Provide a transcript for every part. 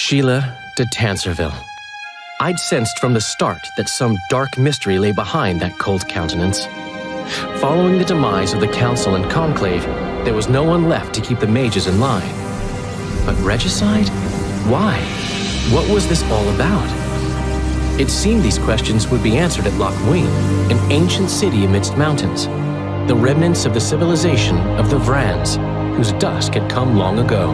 Sheila de Tanserville. I'd sensed from the start that some dark mystery lay behind that cold countenance. Following the demise of the Council and Conclave, there was no one left to keep the mages in line. But regicide? Why? What was this all about? It seemed these questions would be answered at Loc Muinne, an ancient city amidst mountains, the remnants of the civilization of the Vrans, whose dusk had come long ago.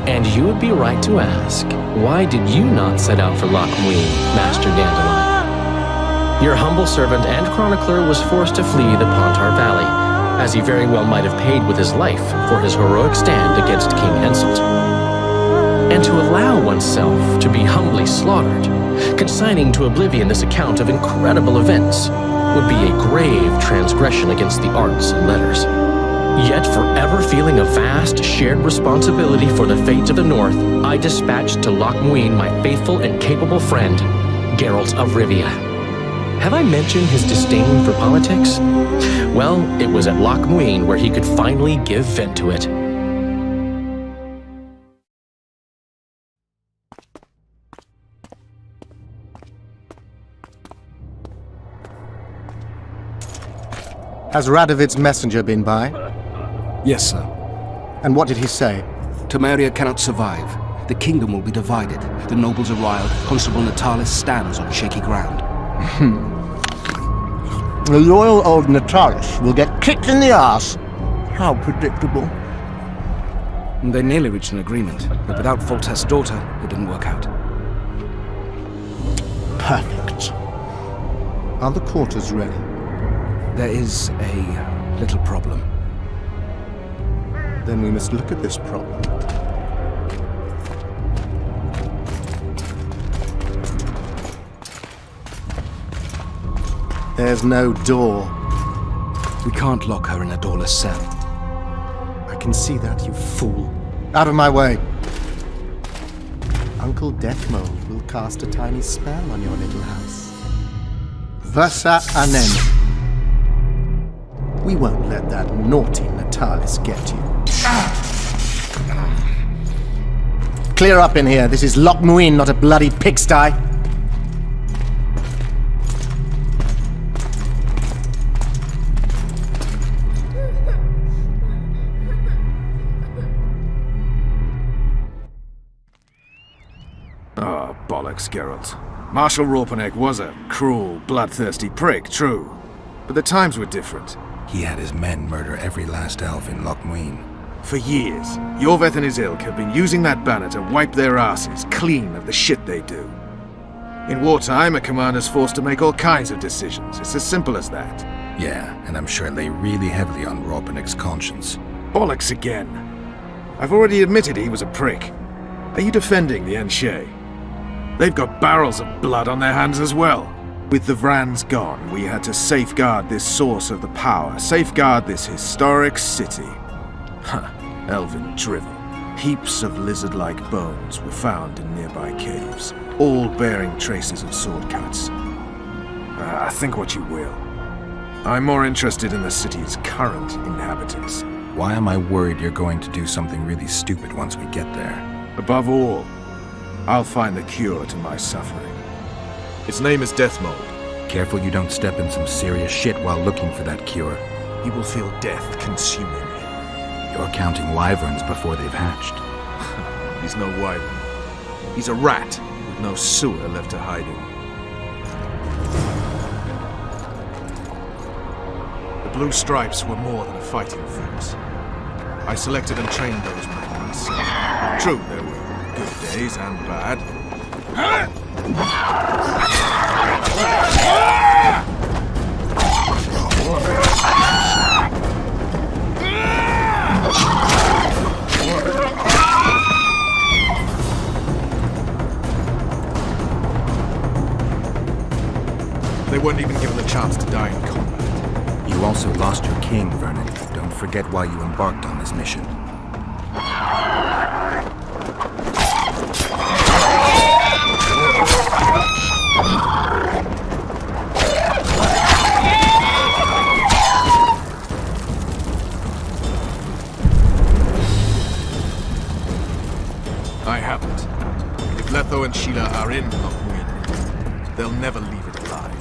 And you would be right to ask, why did you not set out for Loc Muinne, Master Dandelion? Your humble servant and chronicler was forced to flee the Pontar Valley, as he very well might have paid with his life for his heroic stand against King Henselt. And to allow oneself to be humbly slaughtered, consigning to oblivion this account of incredible events, would be a grave transgression against the arts and letters. Yet, forever feeling a vast, shared responsibility for the fate of the North, I dispatched to Loc Muinne my faithful and capable friend, Geralt of Rivia. Have I mentioned his disdain for politics? Well, it was at Loc Muinne where he could finally give vent to it. Has Radovid's messenger been by? Yes, sir. And what did he say? Temeria cannot survive. The kingdom will be divided. The nobles are riled. Constable Natalis stands on shaky ground. The loyal old Natalis will get kicked in the ass. How predictable. They nearly reached an agreement, but without Foltest's daughter, it didn't work out. Perfect. Are the quarters ready? There is a little problem. Then we must look at this problem. There's no door. We can't lock her in a doorless cell. I can see that, you fool. Out of my way. Uncle Deathmold will cast a tiny spell on your little house. Versa Anem. We won't let that naughty Natalis get you. Clear up in here. This is Loc Muinne, not a bloody pigsty. Oh, bollocks, Geralt. Marshal Raupenek was a cruel, bloodthirsty prick, true. But the times were different. He had his men murder every last elf in Loc Muinne. For years, Yorveth and his ilk have been using that banner to wipe their asses clean of the shit they do. In wartime, a commander's forced to make all kinds of decisions. It's as simple as that. Yeah, and I'm sure it lay really heavily on Raupenek's conscience. Bollocks again. I've already admitted he was a prick. Are you defending the Enche? They've got barrels of blood on their hands as well. With the Vrans gone, we had to safeguard this source of the power, safeguard this historic city. Huh, elven drivel. Heaps of lizard-like bones were found in nearby caves, all bearing traces of sword cuts. Think what you will. I'm more interested in the city's current inhabitants. Why am I worried you're going to do something really stupid once we get there? Above all, I'll find the cure to my suffering. Its name is Deathmold. Careful you don't step in some serious shit while looking for that cure. He will feel death consuming him. You're counting wyverns before they've hatched. He's no wyvern. He's a rat with no sewer left to hide in. The Blue Stripes were more than a fighting force. I selected and trained those men myself. True, there were good days and bad. They weren't even given the chance to die in combat. You also lost your king, Vernon. Don't forget why you embarked on this mission. Letho and Sheila are in Loc Muinne, so they'll never leave it alive.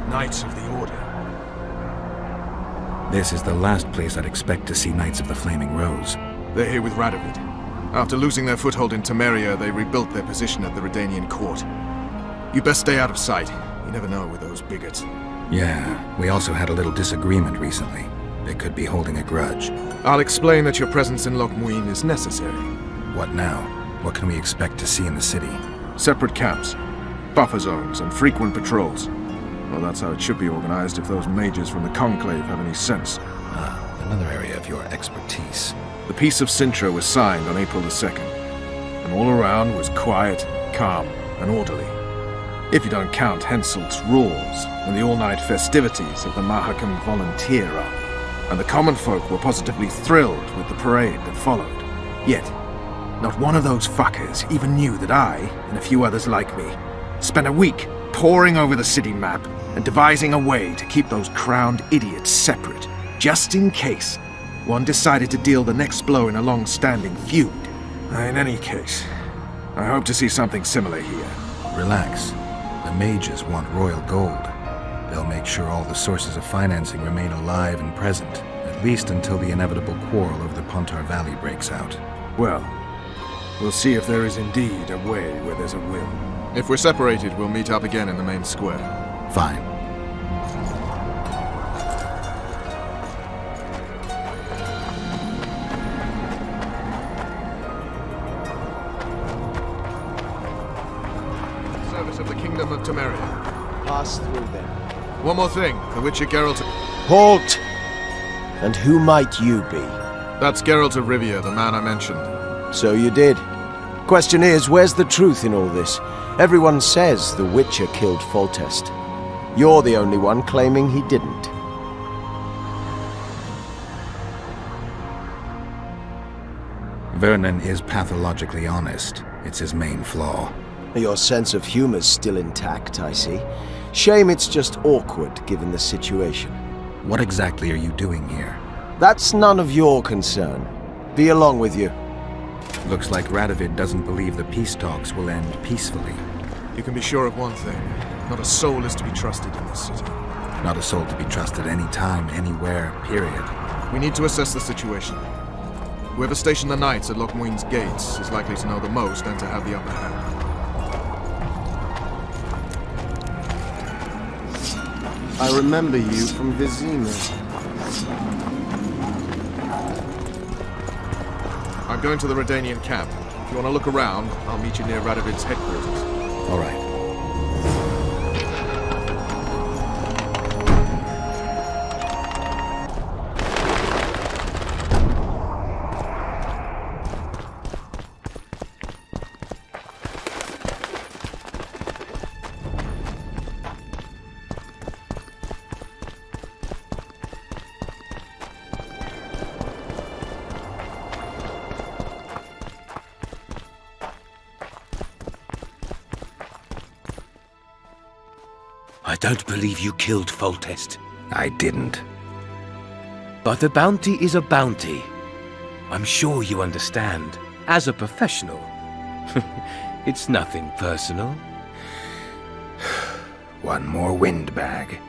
Knights of the Order. This is the last place I'd expect to see Knights of the Flaming Rose. They're here with Radovid. After losing their foothold in Temeria, they rebuilt their position at the Redanian court. You best stay out of sight. You never know with those bigots. Yeah, we also had a little disagreement recently. They could be holding a grudge. I'll explain that your presence in Loc Muinne is necessary. What now? What can we expect to see in the city? Separate camps, buffer zones, and frequent patrols. Well, that's how it should be organized if those mages from the Conclave have any sense. Ah, another area of your expertise. The Peace of Sintra was signed on April the 2nd, and all around was quiet, calm, and orderly. If you don't count Henselt's roars and the all-night festivities of the Mahakam Volunteer Army. And the common folk were positively thrilled with the parade that followed. Yet, not one of those fuckers even knew that I, and a few others like me, spent a week poring over the city map and devising a way to keep those crowned idiots separate, just in case one decided to deal the next blow in a long-standing feud. In any case, I hope to see something similar here. Relax. The mages want royal gold. They'll make sure all the sources of financing remain alive and present, at least until the inevitable quarrel over the Pontar Valley breaks out. Well, we'll see if there is indeed a way where there's a will. If we're separated, we'll meet up again in the main square. Fine. Service of the Kingdom of Temeria. Pass through then. One more thing, the Witcher Geralt... Halt! And who might you be? That's Geralt of Rivia, the man I mentioned. So you did. Question is, where's the truth in all this? Everyone says the Witcher killed Foltest. You're the only one claiming he didn't. Vernon is pathologically honest. It's his main flaw. Your sense of humor's still intact, I see. Shame it's just awkward, given the situation. What exactly are you doing here? That's none of your concern. Be along with you. Looks like Radovid doesn't believe the peace talks will end peacefully. You can be sure of one thing. Not a soul is to be trusted in this city. Not a soul to be trusted any time, anywhere, period. We need to assess the situation. Whoever stationed the knights at Loc Muinne's gates is likely to know the most and to have the upper hand. I remember you from Vizima. I'm going to the Redanian camp. If you want to look around, I'll meet you near Radovid's headquarters. All right. I don't believe you killed Foltest. I didn't. But a bounty is a bounty. I'm sure you understand. As a professional, it's nothing personal. One more windbag.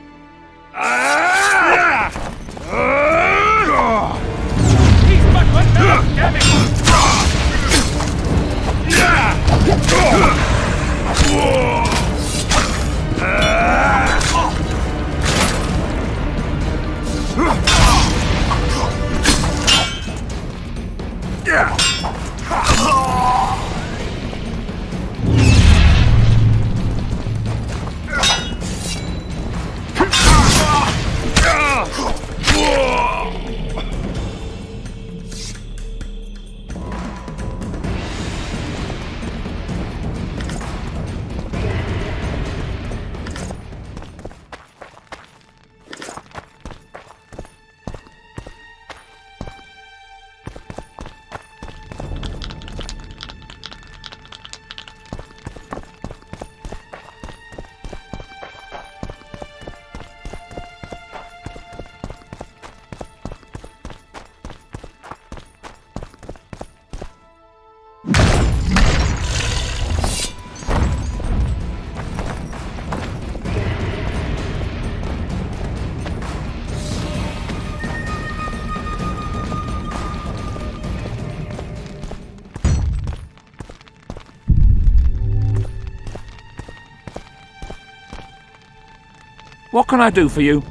What can I do for you?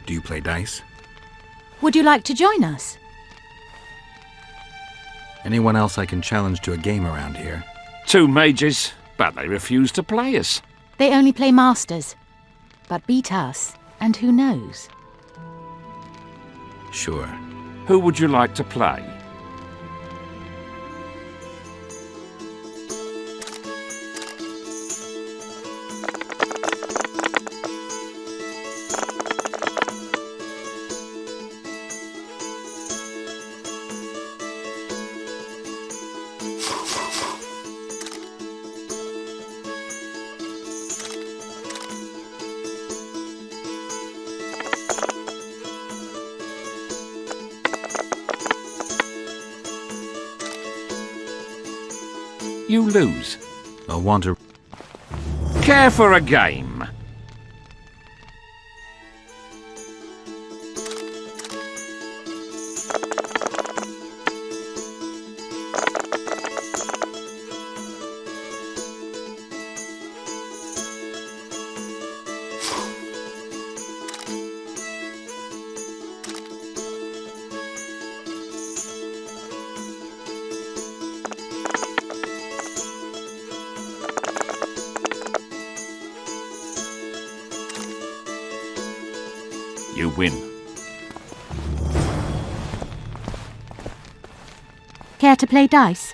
Do you play dice? Would you like to join us? Anyone else I can challenge to a game around here? 2 mages, but they refuse to play us. They only play masters. But beat us, and who knows? Sure. Who would you like to play? You lose. I'll want to... Care for a game? You win. Care to play dice?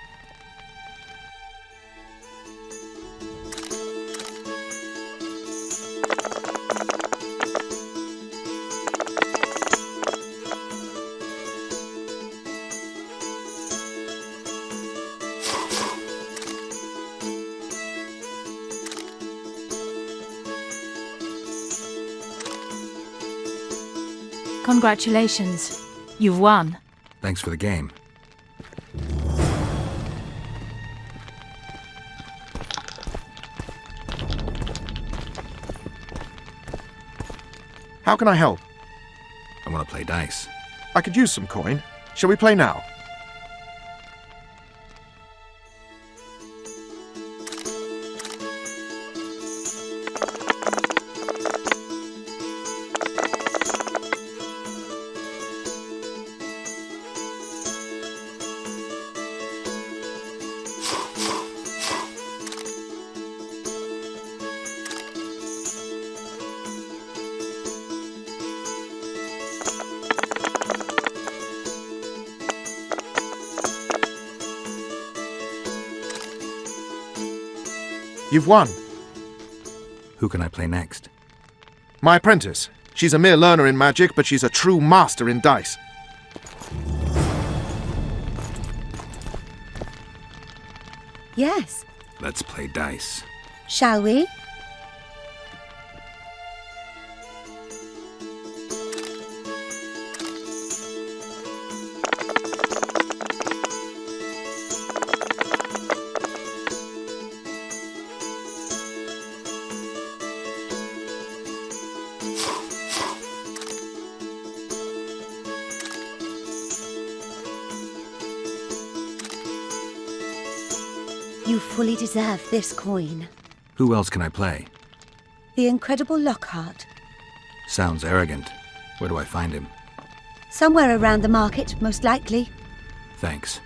Congratulations. You've won. Thanks for the game. How can I help? I want to play dice. I could use some coin. Shall we play now? You've won. Who can I play next? My apprentice. She's a mere learner in magic, but she's a true master in dice. Yes. Let's play dice. Shall we? You fully deserve this coin. Who else can I play? The incredible Lockhart. Sounds arrogant. Where do I find him? Somewhere around the market, most likely. Thanks.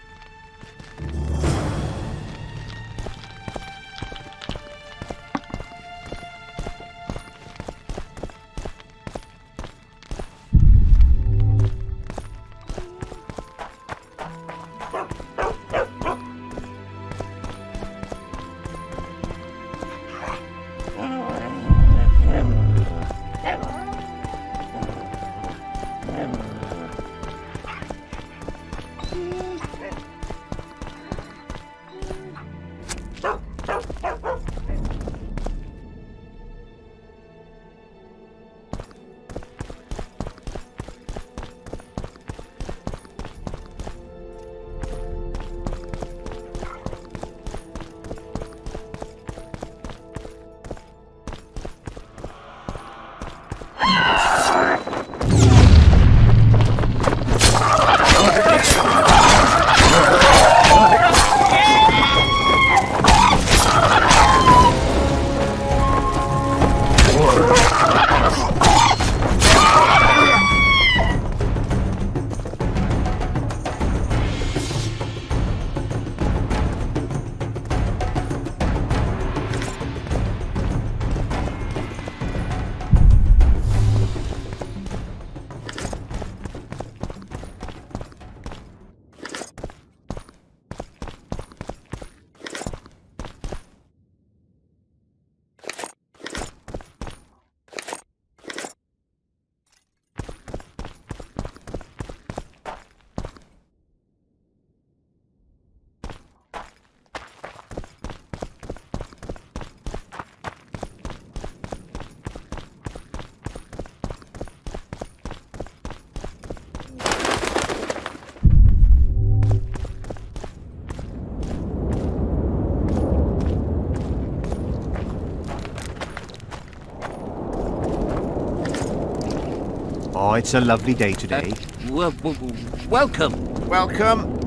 Oh, it's a lovely day today. Welcome. Welcome.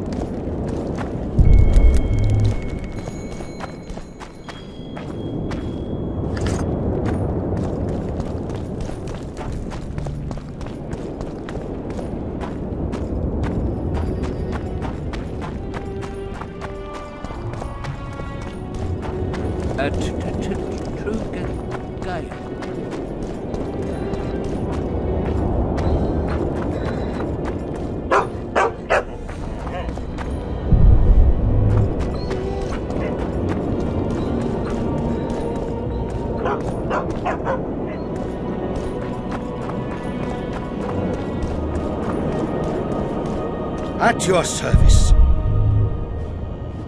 At your service.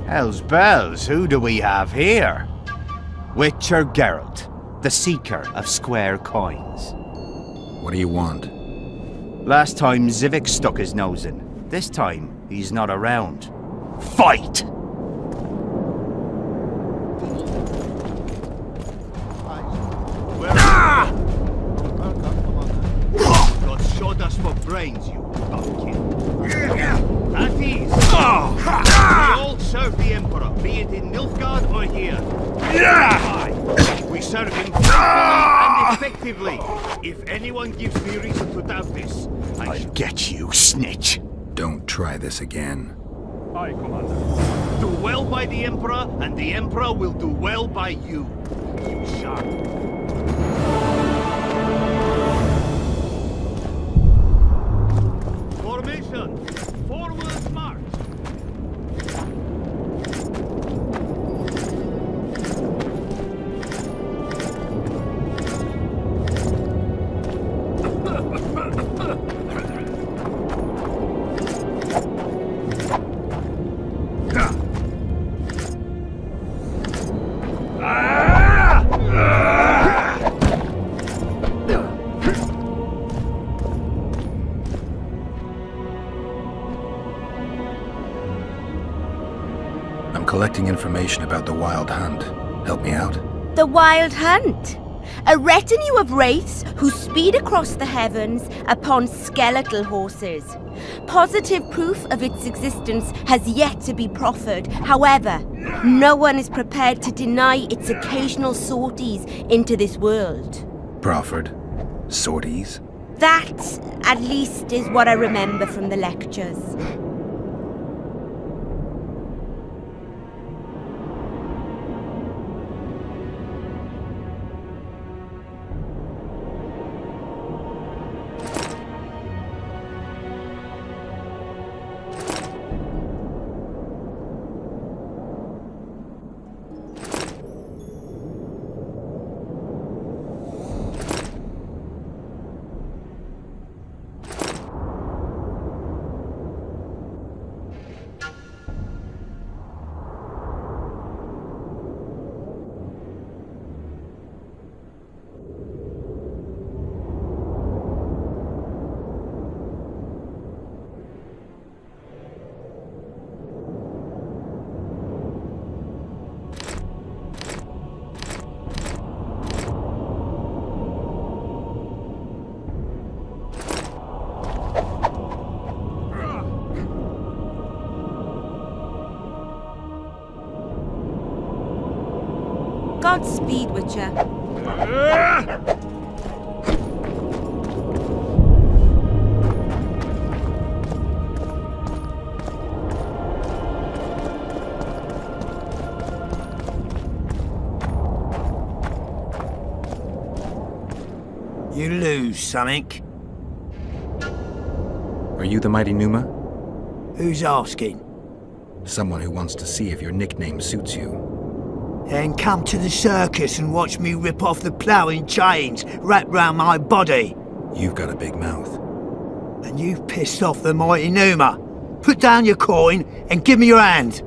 Hell's bells, who do we have here? Witcher Geralt, the seeker of square coins. What do you want? Last time Zivik stuck his nose in. This time, he's not around. Fight! God showed us for brains, you bumpkin. At ease. We all serve the Emperor, be it in Nilfgaard or here. Aye. We serve him faithfully and effectively. If anyone gives me reason to doubt this, I'll get you, snitch. Don't try this again. Aye, Commander. Do well by the Emperor, and the Emperor will do well by you. You shark. Formation! Forward march! Collecting information about the Wild Hunt. Help me out? The Wild Hunt? A retinue of wraiths who speed across the heavens upon skeletal horses. Positive proof of its existence has yet to be proffered. However, no one is prepared to deny its occasional sorties into this world. Proffered? Sorties? That, at least, is what I remember from the lectures. Godspeed, Witcher. You lose something. Are you the mighty Numa? Who's asking? Someone who wants to see if your nickname suits you. Then come to the circus and watch me rip off the ploughing chains wrapped round my body. You've got a big mouth. And you've pissed off the mighty Numa. Put down your coin and give me your hand.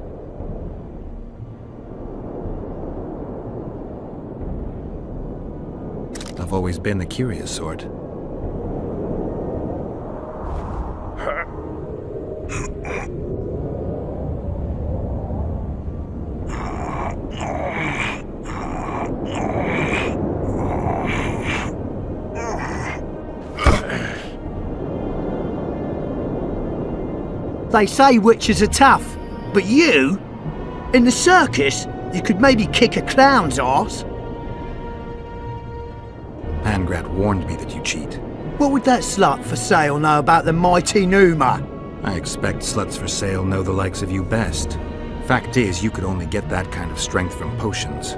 I've always been the curious sort. They say witches are tough, but you? In the circus, you could maybe kick a clown's arse. Pangrat warned me that you cheat. What would that slut for sale know about the mighty Numa? I expect sluts for sale know the likes of you best. Fact is, you could only get that kind of strength from potions.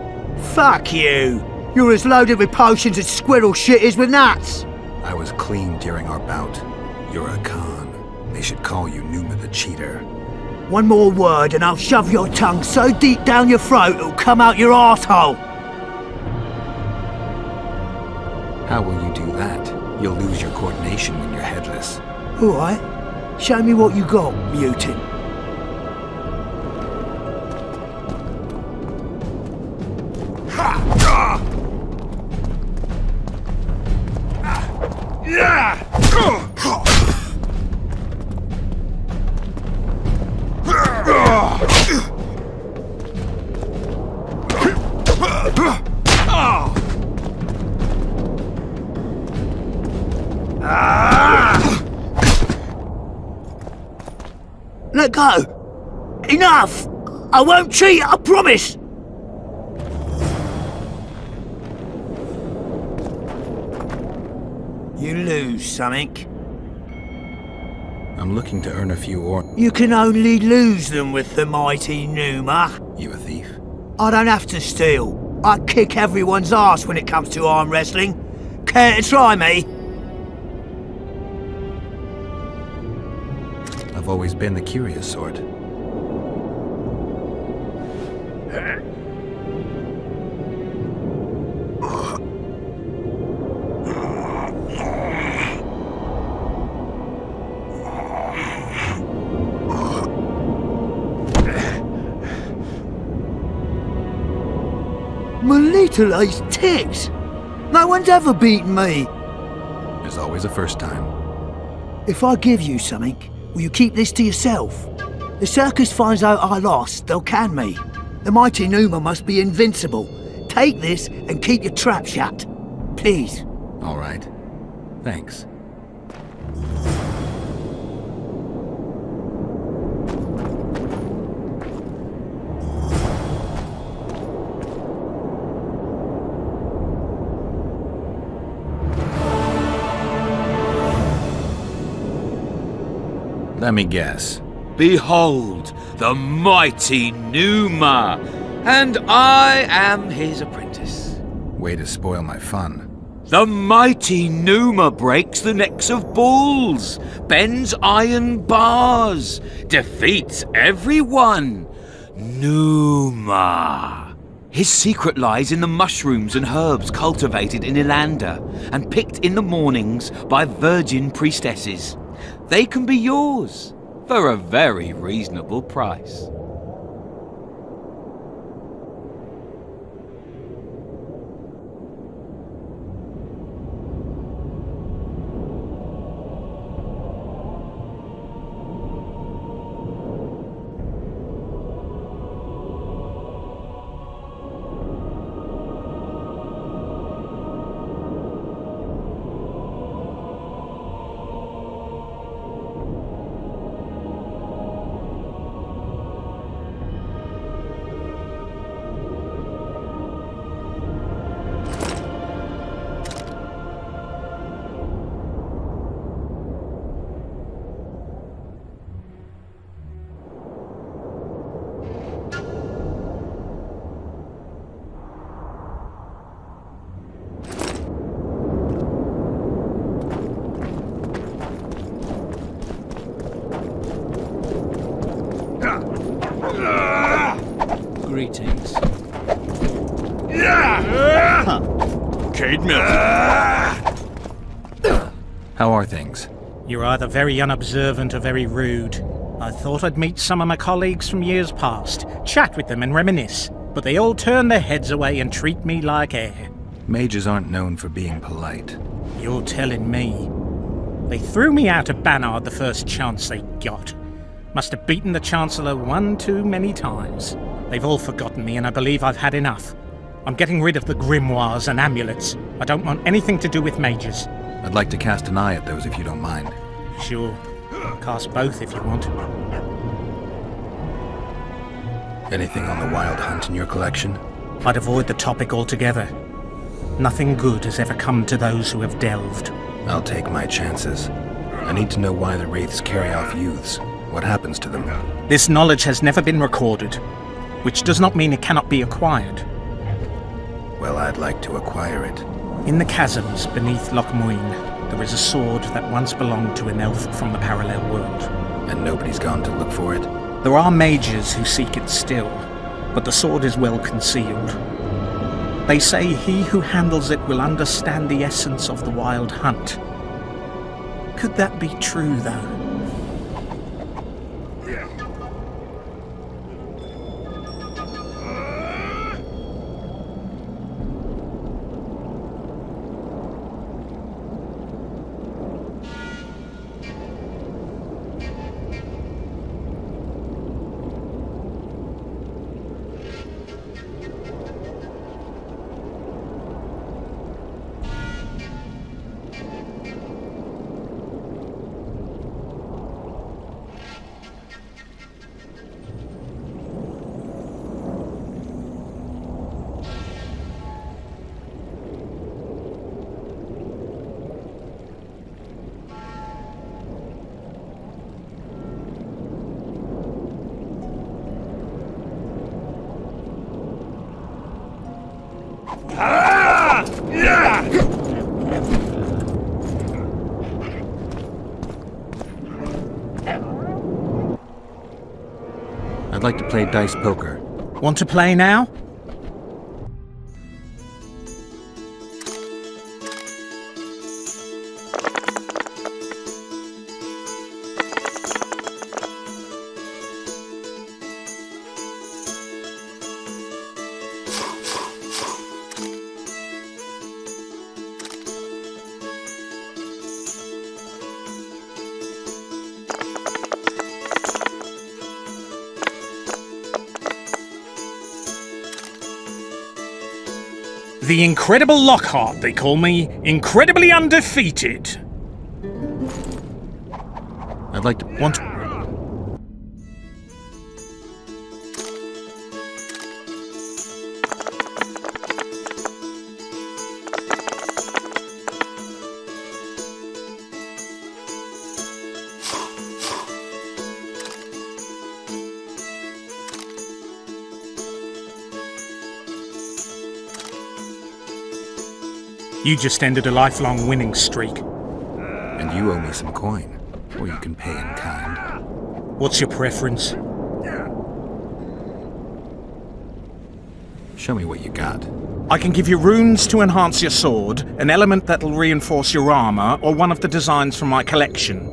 Fuck you! You're as loaded with potions as squirrel shit is with nuts! I was clean during our bout. You're a con. They should call you Numa the Cheater. One more word and I'll shove your tongue so deep down your throat it'll come out your arsehole. How will you do that? You'll lose your coordination when you're headless. Alright. Show me what you got, mutant. Let go! Enough! I won't cheat, I promise! You lose something. I'm looking to earn a few You can only lose them with the mighty Numa. You a thief? I don't have to steal. I kick everyone's ass when it comes to arm wrestling. Care to try me? I've always been the curious sort. My little ace tits! No one's ever beaten me! There's always a first time. If I give you something, will you keep this to yourself? The circus finds out I lost, they'll can me. The mighty Numa must be invincible. Take this and keep your trap shut. please. All right. Thanks. Let me guess. Behold, the mighty Numa, and I am his apprentice. Way to spoil my fun. The mighty Numa breaks the necks of bulls, bends iron bars, defeats everyone. Numa. His secret lies in the mushrooms and herbs cultivated in Ilanda and picked in the mornings by virgin priestesses. They can be yours for a very reasonable price. Greetings. How are things? You're either very unobservant or very rude. I thought I'd meet some of my colleagues from years past, chat with them and reminisce, but they all turn their heads away and treat me like air. Mages aren't known for being polite. You're telling me. They threw me out of Banard the first chance they got. Must have beaten the Chancellor one too many times. They've all forgotten me and I believe I've had enough. I'm getting rid of the grimoires and amulets. I don't want anything to do with mages. I'd like to cast an eye at those if you don't mind. Sure. Cast both if you want. Anything on the wild hunt in your collection? I'd avoid the topic altogether. Nothing good has ever come to those who have delved. I'll take my chances. I need to know why the wraiths carry off youths. What happens to them? This knowledge has never been recorded, which does not mean it cannot be acquired. Well, I'd like to acquire it. In the chasms beneath Loc Muinne, there is a sword that once belonged to an elf from the parallel world. And nobody's gone to look for it? There are mages who seek it still, but the sword is well concealed. They say he who handles it will understand the essence of the wild hunt. Could that be true, though? I'd like to play dice poker. Want to play now? The incredible Lockhart, they call me. Incredibly undefeated. I'd like to want. You just ended a lifelong winning streak. And you owe me some coin. Or you can pay in kind. What's your preference? Show me what you got. I can give you runes to enhance your sword, an element that'll reinforce your armor, or one of the designs from my collection.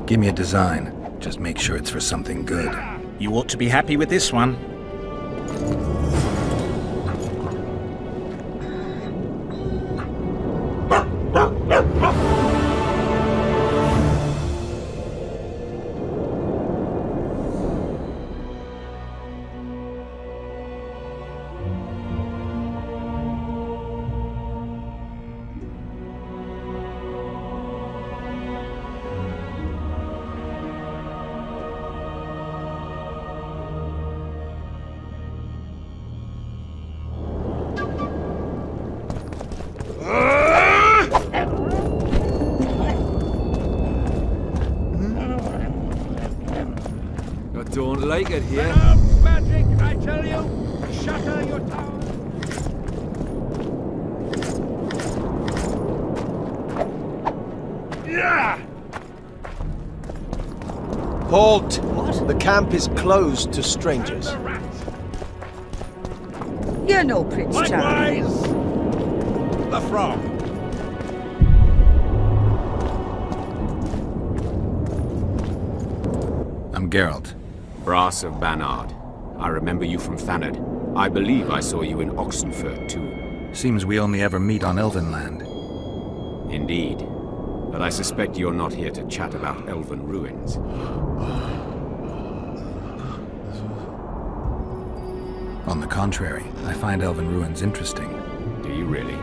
Give me a design. Just make sure it's for something good. You ought to be happy with this one. Don't like it here. Magic, I tell you! Shatter your tower! Yeah! Halt! What? The camp is closed to strangers. You know, Prince Charlie. Likewise! The frog. I'm Geralt. Brass of Banard. I remember you from Thanedd. I believe I saw you in Oxenfurt, too. Seems we only ever meet on Elven land. Indeed. But I suspect you're not here to chat about elven ruins. On the contrary, I find elven ruins interesting. Do you really?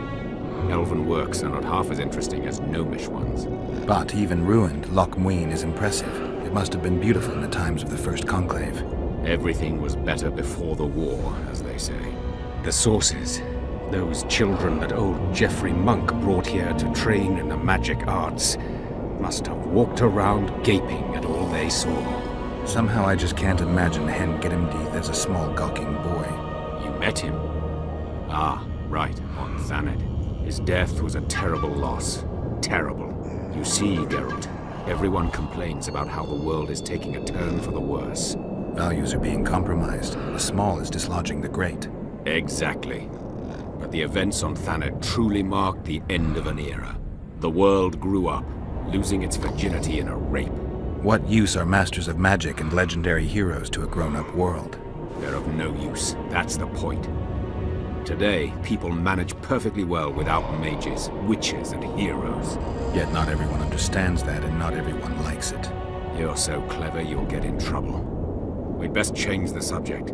Elven works are not half as interesting as gnomish ones. But even ruined, Loc Muinne is impressive. It must have been beautiful in the times of the First Conclave. Everything was better before the war, as they say. The sources. Those children that old Geoffrey Monk brought here to train in the magic arts must have walked around gaping at all they saw. Somehow I just can't imagine Hen Giddimdeath as a small gawking boy. You met him? Ah, right, on Thanedd. His death was a terrible loss. Terrible. You see, Geralt, everyone complains about how the world is taking a turn for the worse. Values are being compromised. The small is dislodging the great. Exactly. But the events on Thanedd truly marked the end of an era. The world grew up, losing its virginity in a rape. What use are masters of magic and legendary heroes to a grown-up world? They're of no use. That's the point. Today, people manage perfectly well without mages, witches, and heroes. Yet not everyone understands that, and not everyone likes it. You're so clever, you'll get in trouble. We'd best change the subject.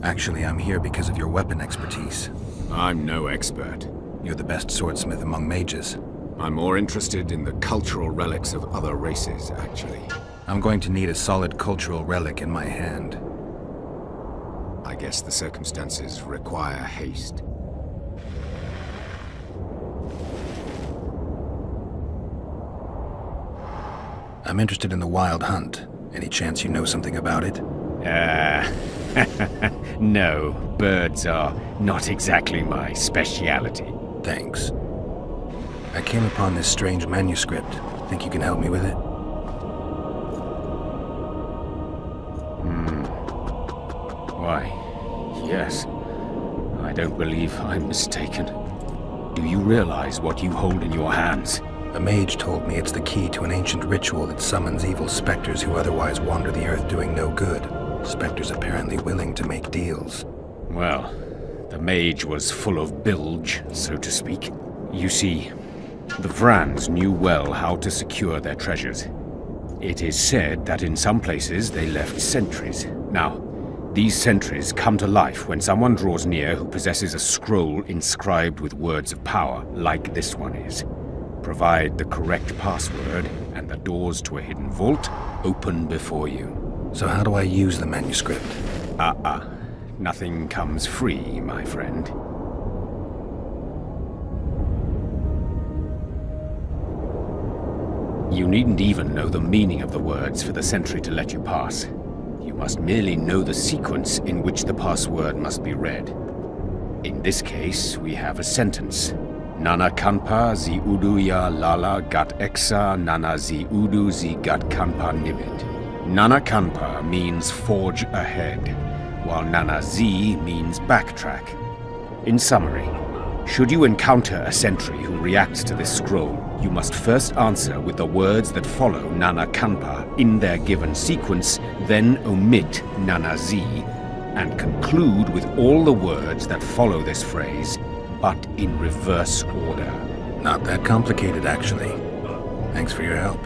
Actually, I'm here because of your weapon expertise. I'm no expert. You're the best swordsmith among mages. I'm more interested in the cultural relics of other races, actually. I'm going to need a solid cultural relic in my hand. I guess the circumstances require haste. I'm interested in the Wild Hunt. Any chance you know something about it? No, birds are not exactly my speciality. Thanks. I came upon this strange manuscript. Think you can help me with it? Why, yes. I don't believe I'm mistaken. Do you realize what you hold in your hands? A mage told me it's the key to an ancient ritual that summons evil specters who otherwise wander the earth doing no good. Specters apparently willing to make deals. Well, the mage was full of bilge, so to speak. You see, the Vrans knew well how to secure their treasures. It is said that in some places they left sentries. Now, these sentries come to life when someone draws near who possesses a scroll inscribed with words of power, like this one is. Provide the correct password, and the doors to a hidden vault open before you. So how do I use the manuscript? Nothing comes free, my friend. You needn't even know the meaning of the words for the sentry to let you pass. You must merely know the sequence in which the password must be read. In this case, we have a sentence. Nana kanpa zi udu ya lala gat exa nana zi udu zi gat kanpa nibit. Nana kanpa means forge ahead, while nana zi means backtrack. In summary, should you encounter a sentry who reacts to this scroll, you must first answer with the words that follow Nana Kanpa in their given sequence, then omit Nana Z, and conclude with all the words that follow this phrase, but in reverse order. Not that complicated, actually. Thanks for your help.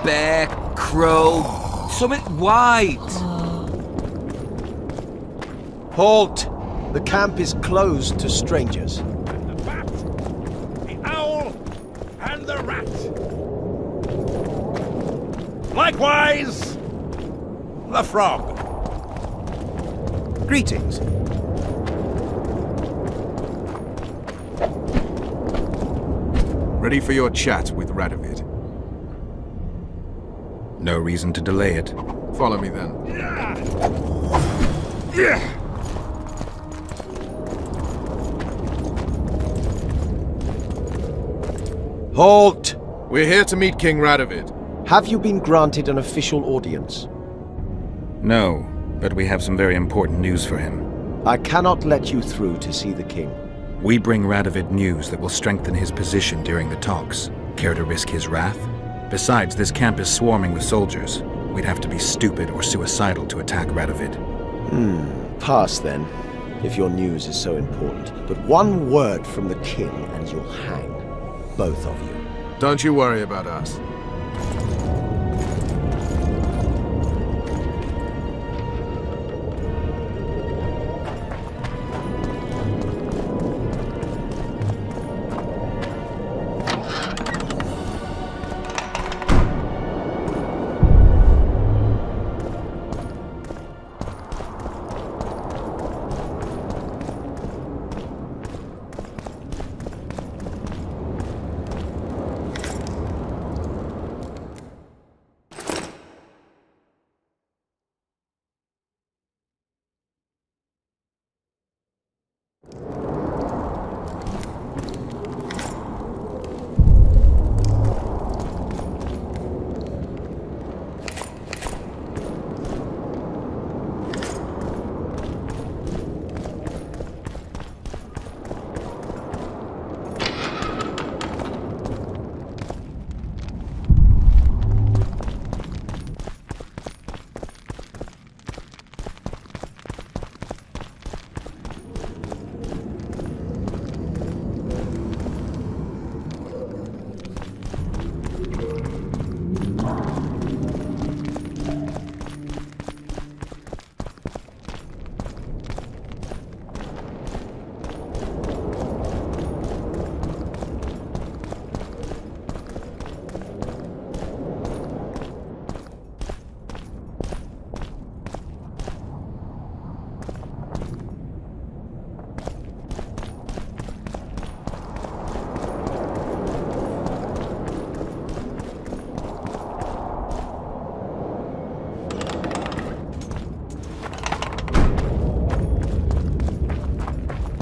Bear, crow, summit white. Halt! The camp is closed to strangers. The bat, the owl, and the rat. Likewise, the frog. Greetings. Ready for your chat with Radovid. No reason to delay it. Follow me then. Halt! We're here to meet King Radovid. Have you been granted an official audience? No, but we have some very important news for him. I cannot let you through to see the king. We bring Radovid news that will strengthen his position during the talks. Care to risk his wrath? Besides, this camp is swarming with soldiers. We'd have to be stupid or suicidal to attack Radovid. Pass then, if your news is so important. But one word from the king and you'll hang. Both of you. Don't you worry about us.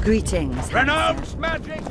Greetings. Renounce magic!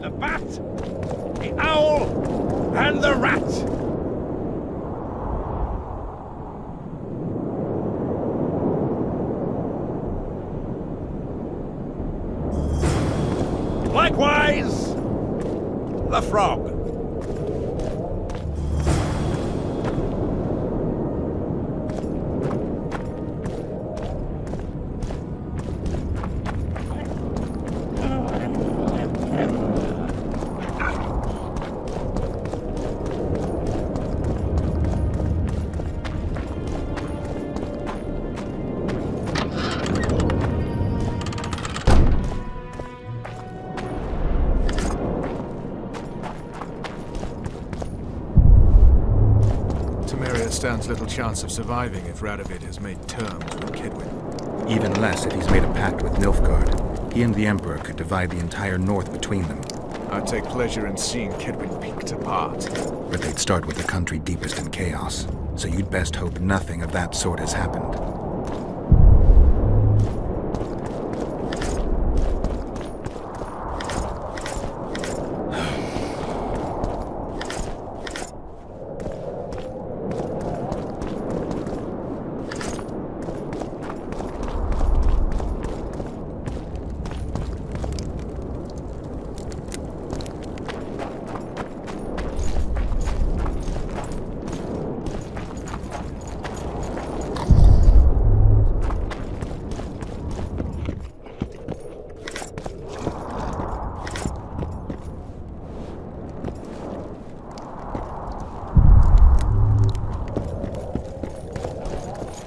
the bat, the owl, and the rat. Likewise, the frog. Stands little chance of surviving if Radovid has made terms with Kedwin. Even less if he's made a pact with Nilfgaard. He and the Emperor could divide the entire north between them. I'd take pleasure in seeing Kedwin picked apart. But they'd start with the country deepest in chaos. So you'd best hope nothing of that sort has happened.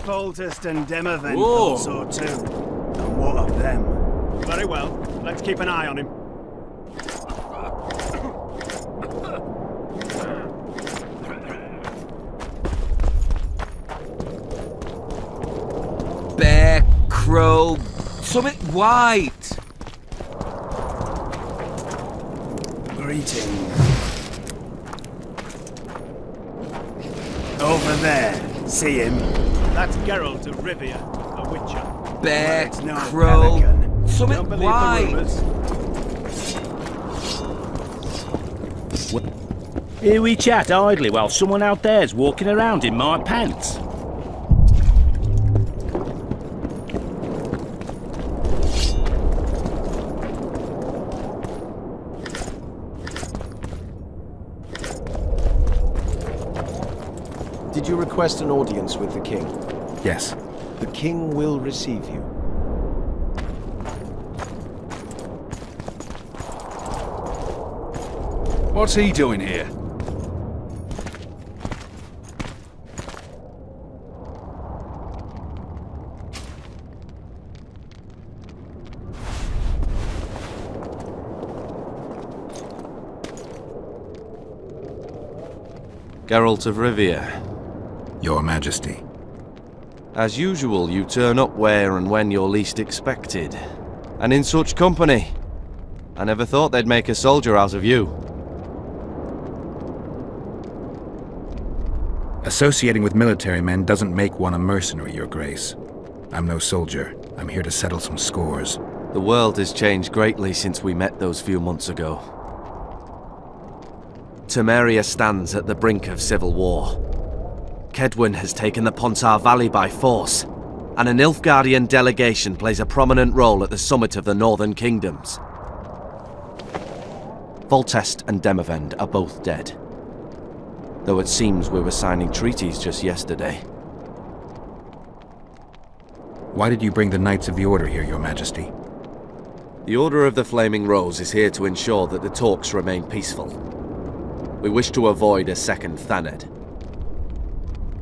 Foltest and Demavend thought so too. And what of them? Very well. Let's keep an eye on him. Bear, crow, something white. Greeting. Over there. See him? That's Geralt of Rivia, a witcher. Bear, Well, no crow, pelican. something Don't believe white. the rumours. Here we chat idly while someone out there's walking around in my pants. Did you request an audience with the king? Yes. The king will receive you. What's he doing here? Geralt of Rivia. Your Majesty. As usual, you turn up where and when you're least expected. And in such company. I never thought they'd make a soldier out of you. Associating with military men doesn't make one a mercenary, Your Grace. I'm no soldier. I'm here to settle some scores. The world has changed greatly since we met those few months ago. Temeria stands at the brink of civil war. Kedwin has taken the Pontar Valley by force, and a Nilfgaardian delegation plays a prominent role at the summit of the Northern Kingdoms. Foltest and Demavend are both dead, though it seems we were signing treaties just yesterday. Why did you bring the Knights of the Order here, Your Majesty? The Order of the Flaming Rose is here to ensure that the talks remain peaceful. We wish to avoid a second Thaned.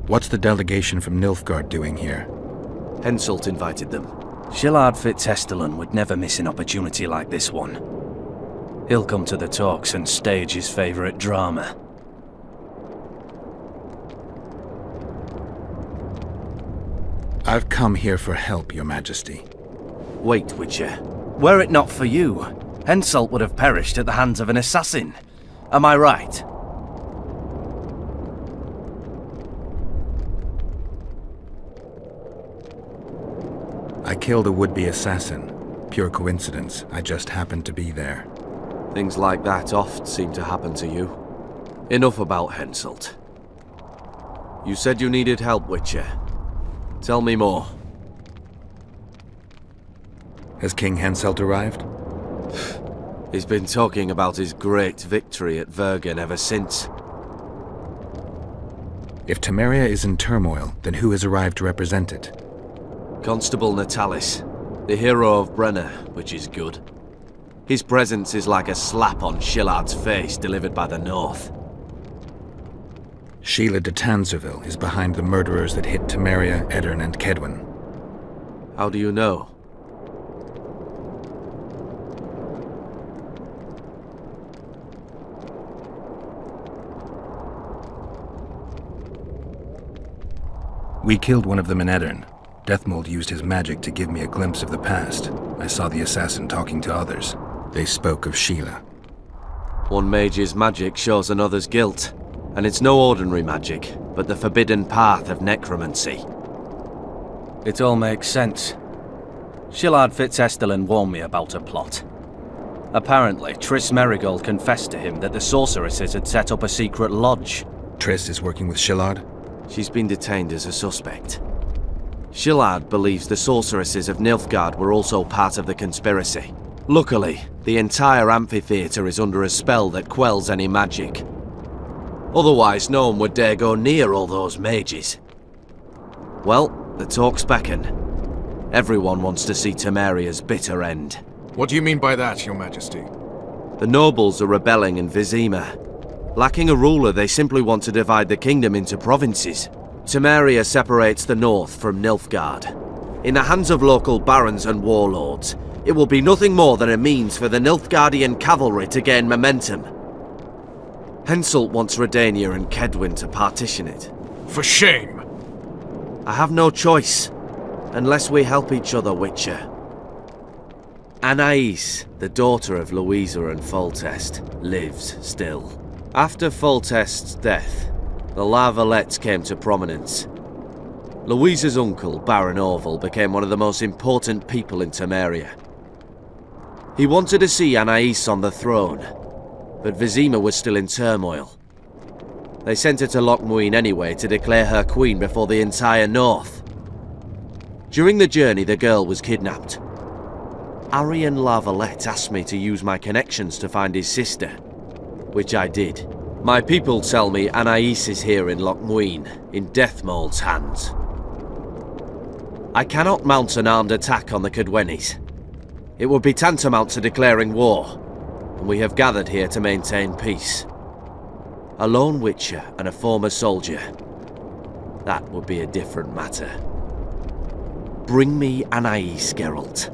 What's the delegation from Nilfgaard doing here? Henselt invited them. Shillard Fitzhestelin would never miss an opportunity like this one. He'll come to the talks and stage his favourite drama. I've come here for help, Your Majesty. Wait, Witcher. Were it not for you, Henselt would have perished at the hands of an assassin. Am I right? I killed a would-be assassin. Pure coincidence. I just happened to be there. Things like that oft seem to happen to you. Enough about Henselt. You said you needed help, Witcher. Tell me more. Has King Henselt arrived? He's been talking about his great victory at Vergen ever since. If Temeria is in turmoil, then who has arrived to represent it? Constable Natalis, the hero of Brenner, which is good. His presence is like a slap on Shillard's face delivered by the North. Sheila de Tanzerville is behind the murderers that hit Temeria, Eddern, and Kedwen. How do you know? We killed one of them in Eddern. Deathmold used his magic to give me a glimpse of the past. I saw the assassin talking to others. They spoke of Sheila. One mage's magic shows another's guilt. And it's no ordinary magic, but the forbidden path of necromancy. It all makes sense. Shillard Fitzestelin warned me about a plot. Apparently, Triss Merigold confessed to him that the sorceresses had set up a secret lodge. Triss is working with Shillard? She's been detained as a suspect. Shillard believes the sorceresses of Nilfgaard were also part of the conspiracy. Luckily, the entire amphitheatre is under a spell that quells any magic. Otherwise, no one would dare go near all those mages. Well, the talks beckon. Everyone wants to see Temeria's bitter end. What do you mean by that, Your Majesty? The nobles are rebelling in Vizima. Lacking a ruler, they simply want to divide the kingdom into provinces. Temeria separates the north from Nilfgaard. In the hands of local barons and warlords, it will be nothing more than a means for the Nilfgaardian cavalry to gain momentum. Henselt wants Redania and Kedwen to partition it. For shame! I have no choice, unless we help each other, Witcher. Anais, the daughter of Louisa and Foltest, lives still. After Foltest's death, the La Valettes came to prominence. Louisa's uncle, Baron Orville, became one of the most important people in Temeria. He wanted to see Anais on the throne, but Vizima was still in turmoil. They sent her to Loc Muinne anyway to declare her queen before the entire north. During the journey, the girl was kidnapped. Arian La Valette asked me to use my connections to find his sister, which I did. My people tell me Anais is here in Loc Muinne, in Deathmold's hands. I cannot mount an armed attack on the Kedwenis. It would be tantamount to declaring war, and we have gathered here to maintain peace. A lone witcher and a former soldier. That would be a different matter. Bring me Anais, Geralt,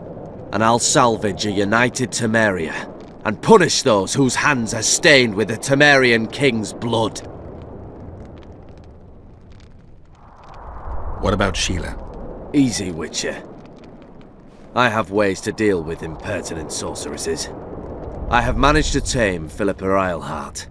and I'll salvage a united Temeria, and punish those whose hands are stained with the Temerian king's blood. What about Sheila? Easy, Witcher. I have ways to deal with impertinent sorceresses. I have managed to tame Philippa Eilhart.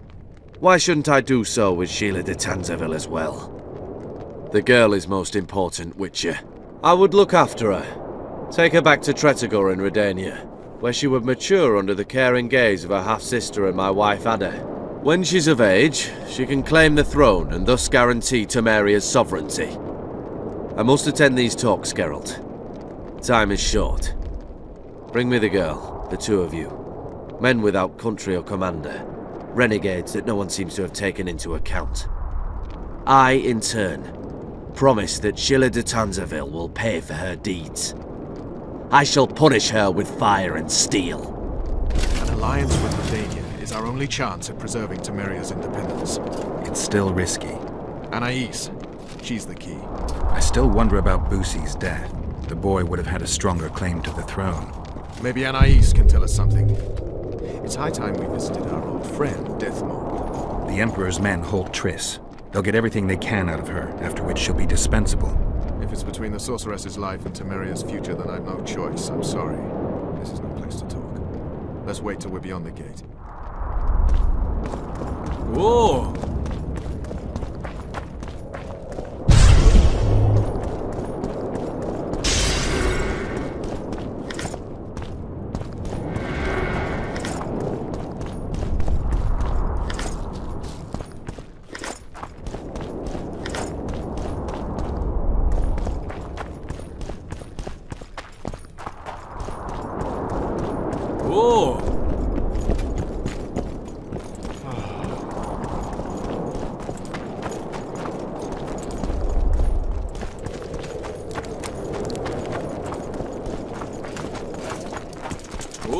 Why shouldn't I do so with Sheila de Tanzerville as well? The girl is most important, Witcher. I would look after her. Take her back to Tretogor in Redania, where she would mature under the caring gaze of her half-sister and my wife Ada. When she's of age, she can claim the throne and thus guarantee Temeria's sovereignty. I must attend these talks, Geralt. Time is short. Bring me the girl, the two of you. Men without country or commander. Renegades that no one seems to have taken into account. I, in turn, promise that Sheila de Tanzerville will pay for her deeds. I shall punish her with fire and steel. An alliance with Redania is our only chance at preserving Temeria's independence. It's still risky. Anais, she's the key. I still wonder about Boussy's death. The boy would have had a stronger claim to the throne. Maybe Anais can tell us something. It's high time we visited our old friend, Deathmold. The Emperor's men hold Triss. They'll get everything they can out of her, after which she'll be dispensable. If it's between the sorceress's life and Temeria's future, then I've no choice. I'm sorry. This is no place to talk. Let's wait till we're beyond the gate. Whoa!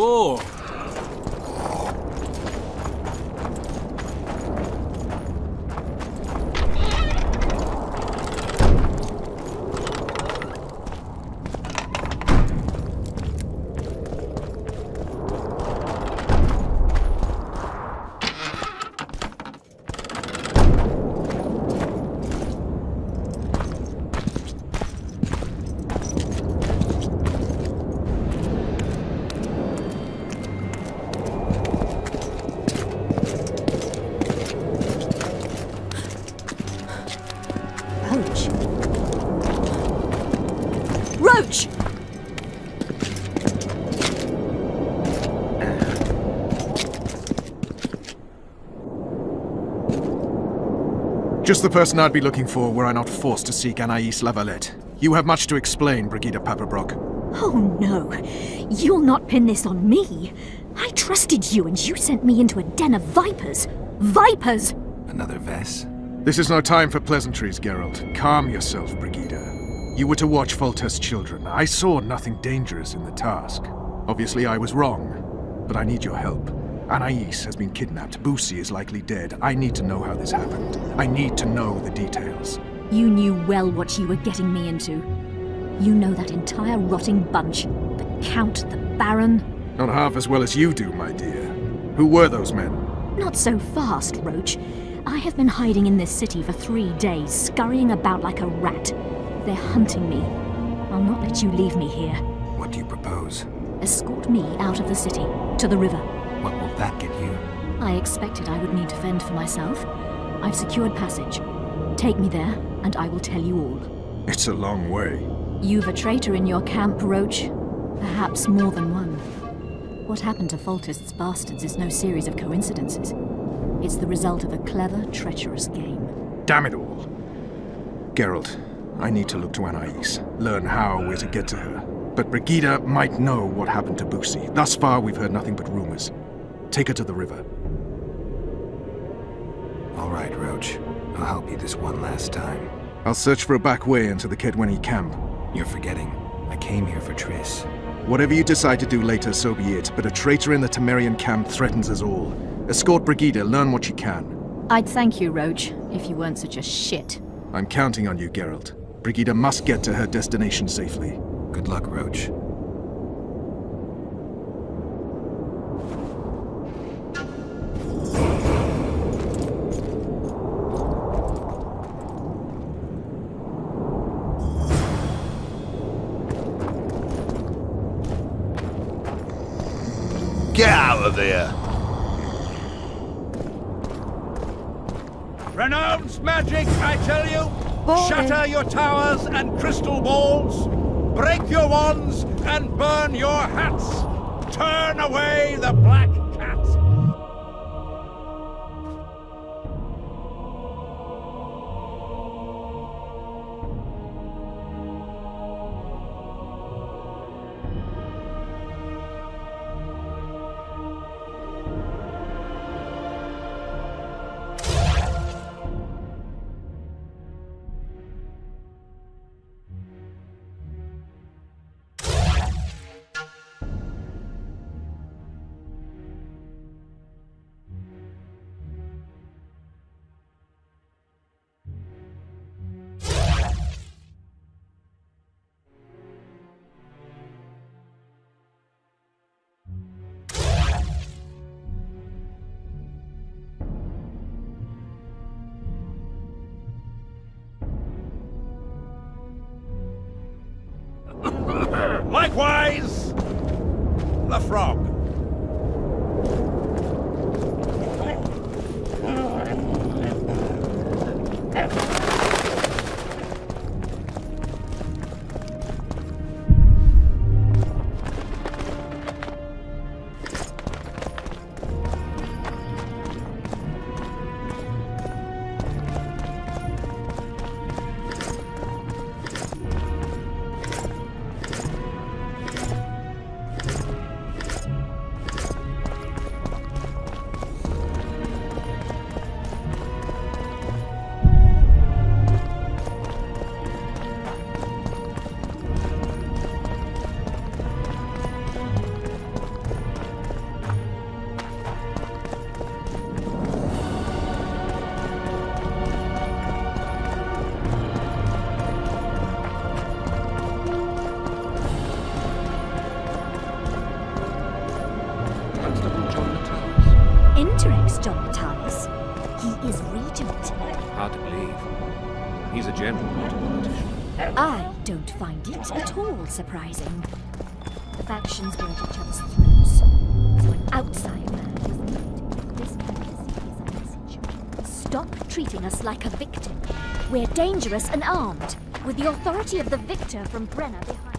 Oh! Roche! Just the person I'd be looking for were I not forced to seek Anais Lavalette. You have much to explain, Brigida Paperbrock. Oh no, you'll not pin this on me. I trusted you and you sent me into a den of vipers. Vipers! Another Vess? This is no time for pleasantries, Geralt. Calm yourself, Brigida. You were to watch Foltest's children. I saw nothing dangerous in the task. Obviously I was wrong, but I need your help. Anais has been kidnapped. Boussy is likely dead. I need to know how this happened. I need to know the details. You knew well what you were getting me into. You know that entire rotting bunch. The Count, the Baron. Not half as well as you do, my dear. Who were those men? Not so fast, Roche. I have been hiding in this city for 3 days, scurrying about like a rat. They're hunting me. I'll not let you leave me here. What do you propose? Escort me out of the city, to the river. What will that get you? I expected I would need to fend for myself. I've secured passage. Take me there, and I will tell you all. It's a long way. You've a traitor in your camp, Roche. Perhaps more than one. What happened to Foltest's bastards is no series of coincidences. It's the result of a clever, treacherous game. Damn it all. Geralt, I need to look to Anais, learn how we're to get to her. But Brigida might know what happened to Boussy. Thus far, we've heard nothing but rumors. Take her to the river. All right, Roche. I'll help you this one last time. I'll search for a back way into the Kedweni camp. You're forgetting. I came here for Triss. Whatever you decide to do later, so be it. But a traitor in the Temerian camp threatens us all. Escort Brigida, learn what you can. I'd thank you, Roche, if you weren't such a shit. I'm counting on you, Geralt. Brigida must get to her destination safely. Good luck, Roche. Get out of there! Renounce magic, I tell you! Shatter your towers and crystal balls! Break your wands and burn your hats! Turn away the black cat! Likewise, the frog. Hard to believe. He's a general, not a politician. I don't find it at all surprising. The factions were at each other's throats, so an outside man is needed. This fantasy is a message. Stop treating us like a victim. We're dangerous and armed, with the authority of the victor from Brenna behind.